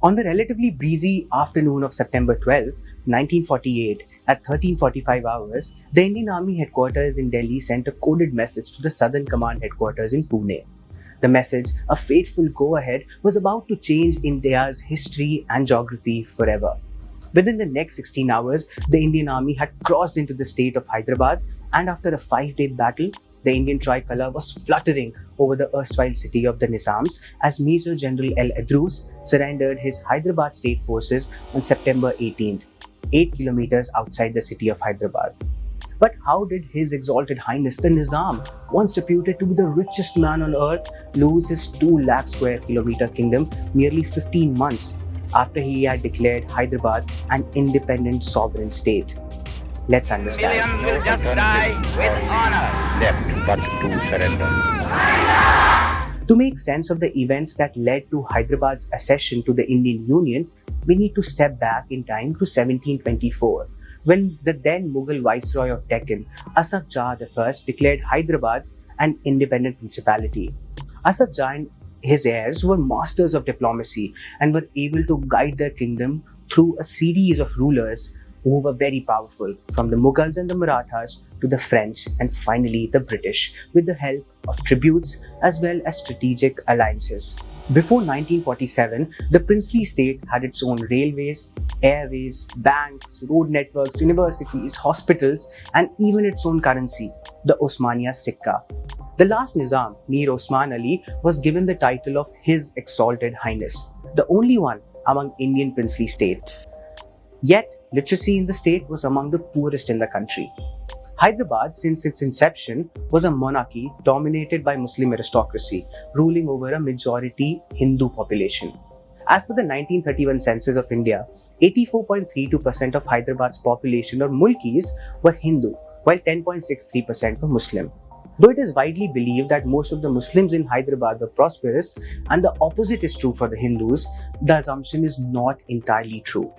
On the relatively breezy afternoon of September 12, 1948, at 13:45 hours, the Indian Army headquarters in Delhi sent a coded message to the Southern Command headquarters in Pune. The message, a fateful go-ahead, was about to change India's history and geography forever. Within the next 16 hours, the Indian Army had crossed into the state of Hyderabad, and after a 5-day battle, the Indian tricolour was fluttering over the erstwhile city of the Nizams as Maj Gen El Edroos surrendered his Hyderabad State Forces on September 18th, 8 kilometres outside the city of Hyderabad. But how did His Exalted Highness the Nizam, once reputed to be the richest man on earth, lose his 2 lakh square kilometre kingdom nearly 15 months after he had declared Hyderabad an independent sovereign state? Let's understand. Millions will just die with honor. Left but to surrender. To make sense of the events that led to Hyderabad's accession to the Indian Union, we need to step back in time to 1724, when the then Mughal Viceroy of Deccan, Asaf Jah I, declared Hyderabad an independent principality. Asaf Jah and his heirs were masters of diplomacy and were able to guide their kingdom through a series of rulers who were very powerful, from the Mughals and the Marathas to the French and finally the British, with the help of tributes as well as strategic alliances. Before 1947, the princely state had its own railways, airways, banks, road networks, universities, hospitals, and even its own currency, the Osmania Sikka. The last Nizam, Mir Osman Ali, was given the title of His Exalted Highness, the only one among Indian princely states. Yet, literacy in the state was among the poorest in the country. Hyderabad, since its inception, was a monarchy dominated by Muslim aristocracy, ruling over a majority Hindu population. As per the 1931 census of India, 84.32% of Hyderabad's population or mulkis were Hindu, while 10.63% were Muslim. Though it is widely believed that most of the Muslims in Hyderabad were prosperous and the opposite is true for the Hindus, the assumption is not entirely true.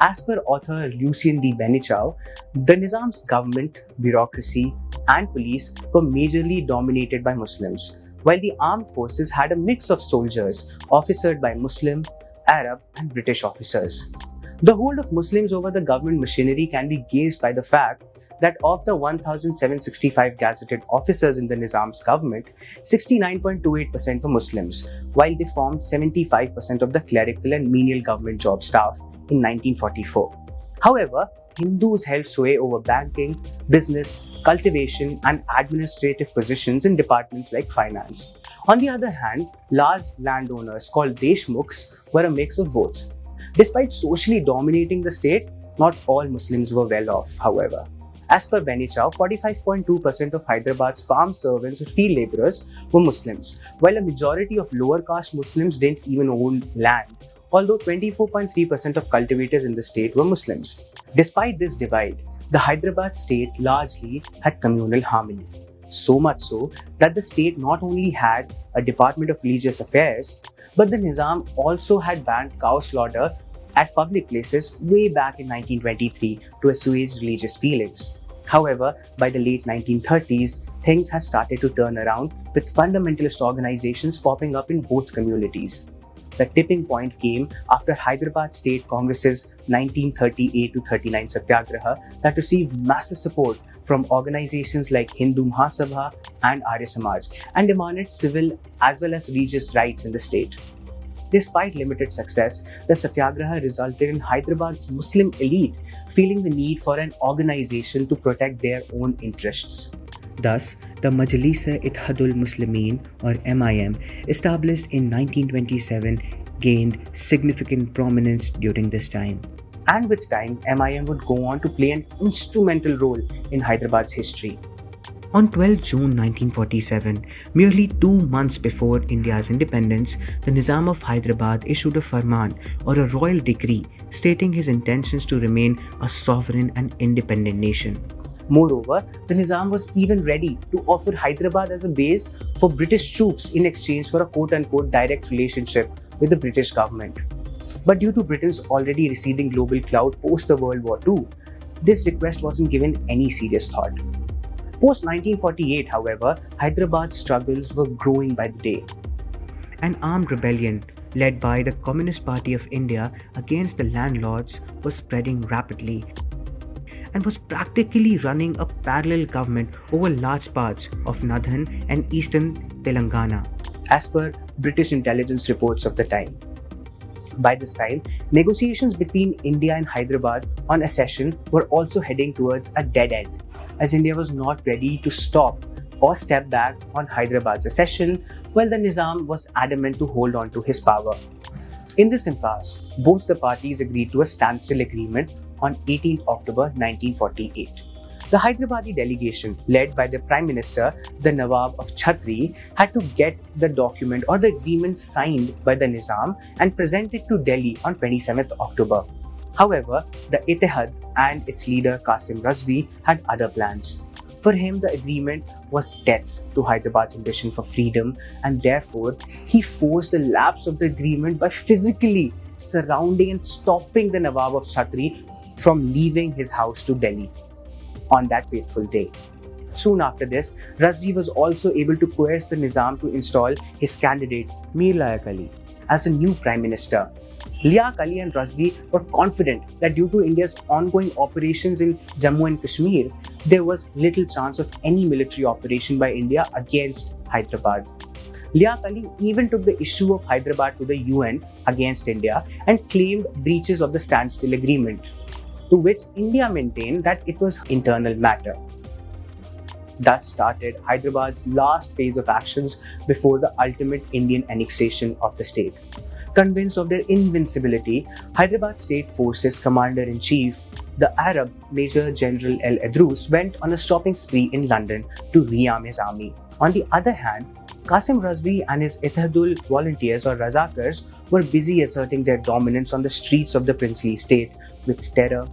As per author Lucien D. Benichau, the Nizam's government, bureaucracy, and police were majorly dominated by Muslims, while the armed forces had a mix of soldiers officered by Muslim, Arab, and British officers. The hold of Muslims over the government machinery can be gauged by the fact that of the 1,765 gazetted officers in the Nizam's government, 69.28% were Muslims, while they formed 75% of the clerical and menial government job staff in 1944. However, Hindus held sway over banking, business, cultivation, and administrative positions in departments like finance. On the other hand, large landowners called Deshmukhs were a mix of both. Despite socially dominating the state, not all Muslims were well off, however. As per Benichau, 45.2% of Hyderabad's farm servants or field labourers were Muslims, while a majority of lower caste Muslims didn't even own land, although 24.3% of cultivators in the state were Muslims. Despite this divide, the Hyderabad state largely had communal harmony. So much so that the state not only had a Department of Religious Affairs, but the Nizam also had banned cow slaughter at public places way back in 1923 to assuage religious feelings. However, by the late 1930s, things had started to turn around, with fundamentalist organizations popping up in both communities. The tipping point came after Hyderabad State Congress's 1938-39 Satyagraha that received massive support from organizations like Hindu Mahasabha and Arya Samaj and demanded civil as well as religious rights in the state. Despite limited success, the Satyagraha resulted in Hyderabad's Muslim elite feeling the need for an organization to protect their own interests. Thus, the Majlis-e-Ittihadul Muslimin or MIM, established in 1927, gained significant prominence during this time. And with time, MIM would go on to play an instrumental role in Hyderabad's history. On 12 June 1947, merely 2 months before India's independence, the Nizam of Hyderabad issued a farman or a royal decree stating his intentions to remain a sovereign and independent nation. Moreover, the Nizam was even ready to offer Hyderabad as a base for British troops in exchange for a quote-unquote direct relationship with the British government. But due to Britain's already receding global clout post the World War II, this request wasn't given any serious thought. Post-1948, however, Hyderabad's struggles were growing by the day. An armed rebellion led by the Communist Party of India against the landlords, was spreading rapidly and was practically running a parallel government over large parts of northern and eastern Telangana, as per British intelligence reports of the time. By this time, negotiations between India and Hyderabad on accession were also heading towards a dead end, as India was not ready to stop or step back on Hyderabad's accession, while the Nizam was adamant to hold on to his power. In this impasse, both the parties agreed to a standstill agreement on 18 October 1948. The Hyderabadi delegation, led by the Prime Minister, the Nawab of Chhatri, had to get the document or the agreement signed by the Nizam and present it to Delhi on 27th October. However, the Ittihad and its leader Qasim Razvi had other plans. For him, the agreement was death to Hyderabad's ambition for freedom, and therefore he forced the lapse of the agreement by physically surrounding and stopping the Nawab of Chhatri from leaving his house to Delhi on that fateful day. Soon after this, Razvi was also able to coerce the Nizam to install his candidate Mir Liaq Ali as a new Prime Minister. Liaq Ali and Razvi were confident that due to India's ongoing operations in Jammu and Kashmir, there was little chance of any military operation by India against Hyderabad. Liaq Ali even took the issue of Hyderabad to the UN against India and claimed breaches of the standstill agreement, to which India maintained that it was internal matter. Thus started Hyderabad's last phase of actions before the ultimate Indian annexation of the state. Convinced of their invincibility, Hyderabad State Forces Commander-in-Chief, the Arab Maj Gen El Edroos, went on a shopping spree in London to rearm his army. On the other hand, Qasim Razvi and his Ittihadul volunteers or Razakars were busy asserting their dominance on the streets of the princely state with terror,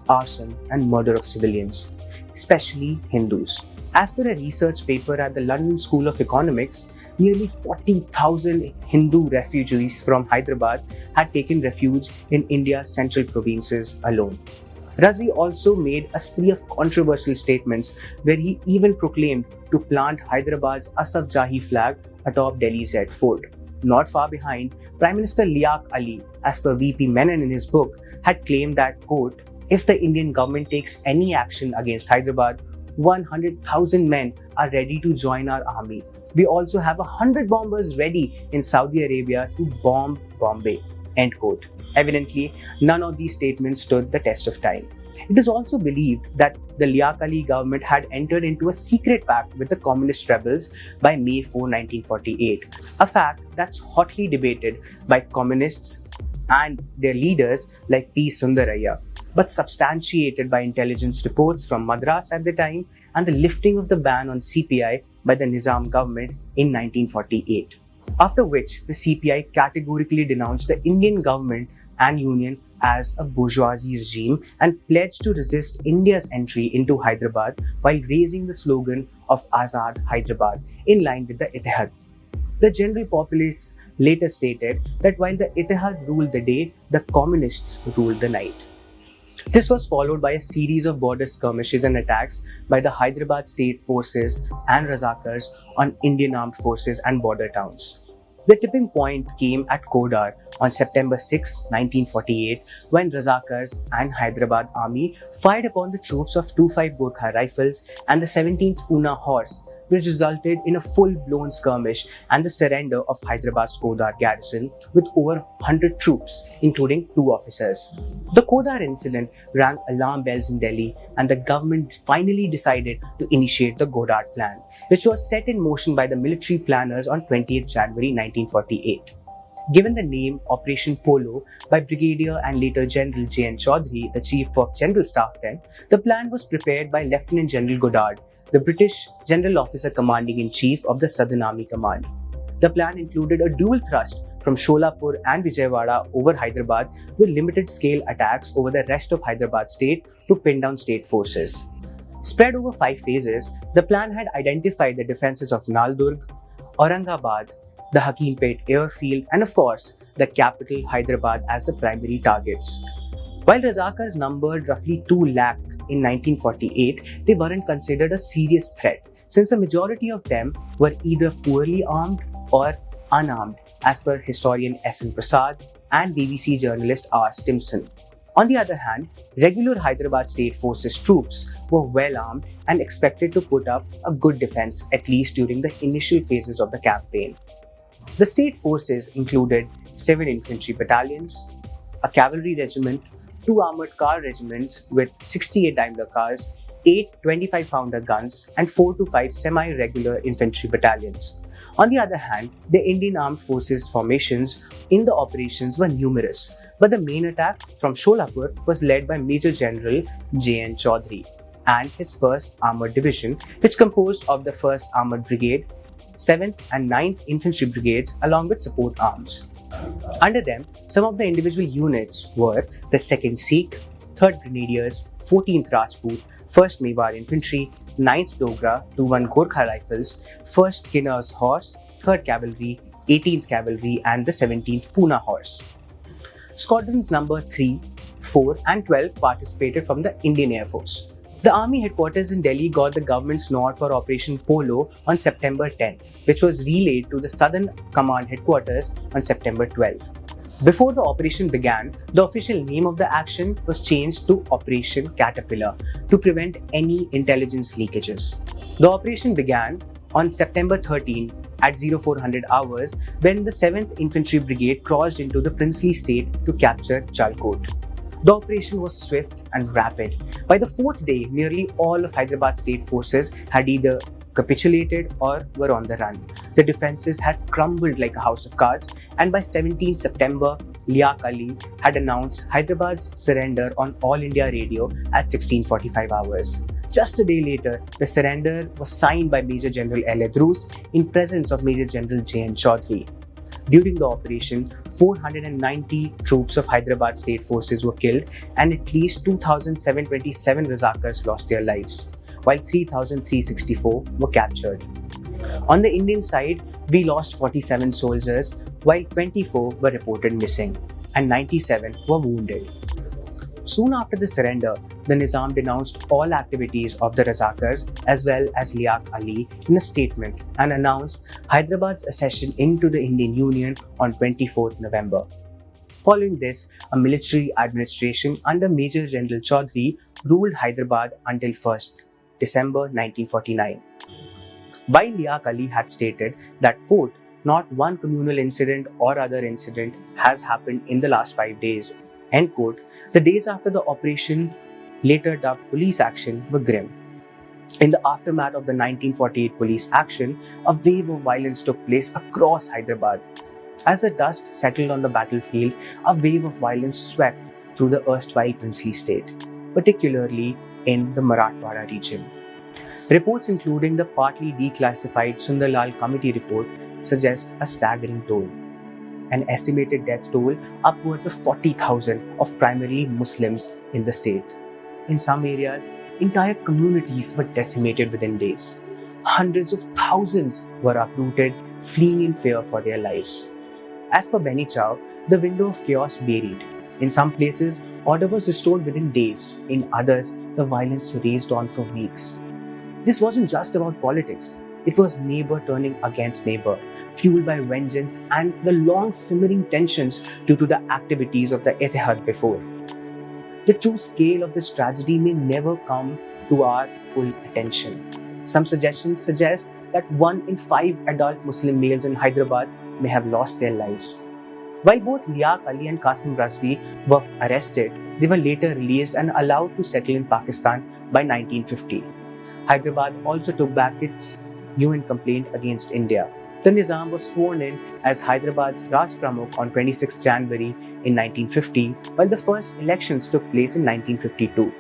arson and murder of civilians, especially Hindus. As per a research paper at the London School of Economics, nearly 40,000 Hindu refugees from Hyderabad had taken refuge in India's central provinces alone. Razvi also made a spree of controversial statements where he even proclaimed to plant Hyderabad's Asaf Jahi flag atop Delhi's Red Fort. Not far behind, Prime Minister Liaq Ali, as per VP Menon in his book, had claimed that, quote, if the Indian government takes any action against Hyderabad, 100,000 men are ready to join our army. We also have 100 bombers ready in Saudi Arabia to bomb Bombay, end quote. Evidently, none of these statements stood the test of time. It is also believed that the Liaq Ali government had entered into a secret pact with the communist rebels by May 4, 1948, a fact that's hotly debated by communists and their leaders like P. Sundaraiah, but substantiated by intelligence reports from Madras at the time and the lifting of the ban on CPI by the Nizam government in 1948. After which, the CPI categorically denounced the Indian government and union as a bourgeoisie regime and pledged to resist India's entry into Hyderabad while raising the slogan of Azad Hyderabad in line with the Ittihad. The general populace later stated that while the Ittihad ruled the day, the communists ruled the night. This was followed by a series of border skirmishes and attacks by the Hyderabad State Forces and Razakars on Indian armed forces and border towns. The tipping point came at Kodar on September 6, 1948, when Razakars and Hyderabad Army fired upon the troops of 25 Gorkha Rifles and the 17th Pune Horse, which resulted in a full-blown skirmish and the surrender of Hyderabad's Kodar garrison with over 100 troops, including 2 officers. The Kodar incident rang alarm bells in Delhi, and the government finally decided to initiate the Godard Plan, which was set in motion by the military planners on 20th January 1948. Given the name Operation Polo by Brigadier and later General J. N. Chaudhary, the Chief of General Staff then, the plan was prepared by Lieutenant General Godard, the British General Officer Commanding-in-Chief of the Southern Army Command. The plan included a dual thrust from Sholapur and Vijayawada over Hyderabad with limited-scale attacks over the rest of Hyderabad state to pin down state forces. Spread over 5 phases, the plan had identified the defences of Naldurg, Aurangabad, the Hakimpet airfield and of course the capital Hyderabad as the primary targets. While Razakars numbered roughly 2 lakh in 1948, they weren't considered a serious threat since a majority of them were either poorly armed or unarmed as per historian S.N. Prasad and BBC journalist R. Stimson. On the other hand, regular Hyderabad State Forces troops were well armed and expected to put up a good defense at least during the initial phases of the campaign. The state forces included 7 infantry battalions, a cavalry regiment, 2 armoured car regiments with 68 Daimler cars, 8 25-pounder guns, and 4 to 5 semi-regular infantry battalions. On the other hand, the Indian Armed Forces formations in the operations were numerous, but the main attack from Sholapur was led by Major General J. N. Chaudhary and his 1st Armoured Division, which composed of the 1st Armoured Brigade, 7th and 9th Infantry Brigades along with support arms. Under them, some of the individual units were the 2nd Sikh, 3rd Grenadiers, 14th Rajput, 1st Mewar Infantry, 9th Dogra, 2-1 Gorkha Rifles, 1st Skinner's Horse, 3rd Cavalry, 18th Cavalry and the 17th Pune Horse. Squadrons number 3, 4 and 12 participated from the Indian Air Force. The Army headquarters in Delhi got the government's nod for Operation Polo on September 10, which was relayed to the Southern Command headquarters on September 12. Before the operation began, the official name of the action was changed to Operation Caterpillar to prevent any intelligence leakages. The operation began on September 13 at 0400 hours when the 7th Infantry Brigade crossed into the princely state to capture Chalkot. The operation was swift and rapid. By the 4th day, nearly all of Hyderabad State Forces had either capitulated or were on the run. The defences had crumbled like a house of cards, and by 17 September, Liaq Ali had announced Hyderabad's surrender on All India Radio at 1645 hours. Just a day later, the surrender was signed by Maj Gen El Edroos in presence of Major General J. N. Chaudhary. During the operation, 490 troops of Hyderabad State Forces were killed and at least 2,727 Razakars lost their lives, while 3,364 were captured. On the Indian side, we lost 47 soldiers, while 24 were reported missing and 97 were wounded. Soon after the surrender, the Nizam denounced all activities of the Razakars as well as Liaq Ali in a statement and announced Hyderabad's accession into the Indian Union on 24th November. Following this, a military administration under Major General Chaudhary ruled Hyderabad until 1st December 1949. While Liaq Ali had stated that, quote, not one communal incident or other incident has happened in the last 5 days, end quote, the days after the operation, later dubbed police action, were grim. In the aftermath of the 1948 police action, a wave of violence took place across Hyderabad. As the dust settled on the battlefield, a wave of violence swept through the erstwhile princely state, particularly in the Marathwada region. Reports including the partly declassified Sundarlal Committee report suggest a staggering toll. An estimated death toll upwards of 40,000 of primarily Muslims in the state. In some areas, entire communities were decimated within days. Hundreds of thousands were uprooted, fleeing in fear for their lives. As per Benny Chow, the window of chaos varied. In some places, order was restored within days. In others, the violence raged on for weeks. This wasn't just about politics. It was neighbor turning against neighbor, fueled by vengeance and the long simmering tensions due to the activities of the Ittihad before. The true scale of this tragedy may never come to our full attention. Some suggestions suggest that 1 in 5 adult Muslim males in Hyderabad may have lost their lives. While both Liaq Ali and Qasim Razvi were arrested, they were later released and allowed to settle in Pakistan by 1950. Hyderabad also took back its UN complaint against India. The Nizam was sworn in as Hyderabad's Raj Pramukh on 26 January in 1950, while the first elections took place in 1952,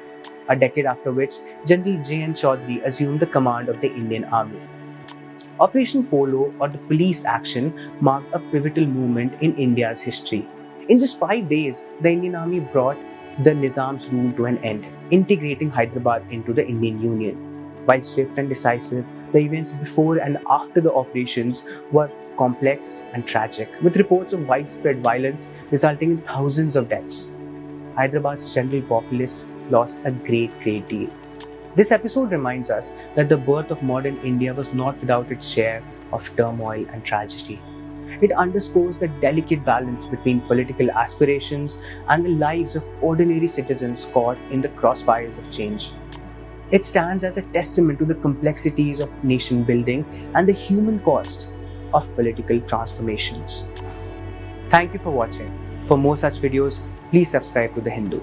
a decade after which General J. N. Chaudhary assumed the command of the Indian Army. Operation Polo, or the police action, marked a pivotal moment in India's history. In just 5 days, the Indian Army brought the Nizam's rule to an end, integrating Hyderabad into the Indian Union. While swift and decisive, the events before and after the operations were complex and tragic, with reports of widespread violence resulting in thousands of deaths. Hyderabad's general populace lost a great deal. This episode reminds us that the birth of modern India was not without its share of turmoil and tragedy. It underscores the delicate balance between political aspirations and the lives of ordinary citizens caught in the crossfires of change. It stands as a testament to the complexities of nation building and the human cost of political transformations. Thank you for watching. For more such videos, please subscribe to The Hindu.